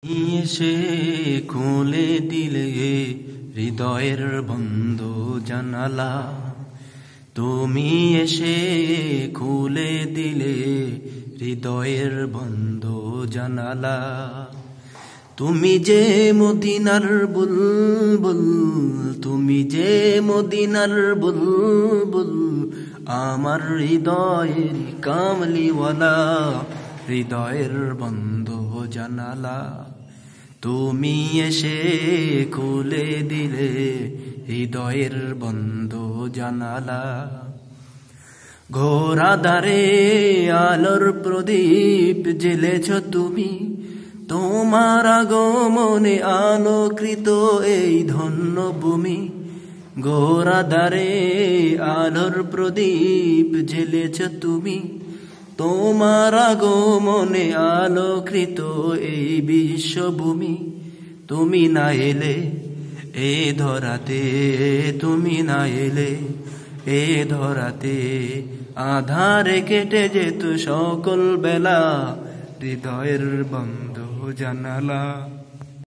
এসে খুলে দিলে হৃদয়ের বন্ধ জানালা, তুমি এসে খুলে দিলে হৃদয়ের বন্ধ জানালা। তুমি যে মদিনার বুলবুল, তুমি যে মদিনার বুলবুল, আমার হৃদয়ের কামলিওয়ালা, হৃদয়ের বন্ধ জানালা। তুমি এসে খুলে দিলে হৃদয়ের বন্ধ জানালা। ঘোর আঁধারে আলোর প্রদীপ জেলেছ তুমি, তোমার আগমনে আলোকৃত এই ধন্য ভূমি। ঘোর আঁধারে আলোর প্রদীপ জেলেছ তুমি, তোমার আগমনে আলোকৃত এই বিশ্বভূমি। তুমি না এলে এ ধরাতে, তুমি না এলে এ ধরাতে, আধারে কেটে যেত সকল বেলা, হৃদয়ের বন্ধ জানালা।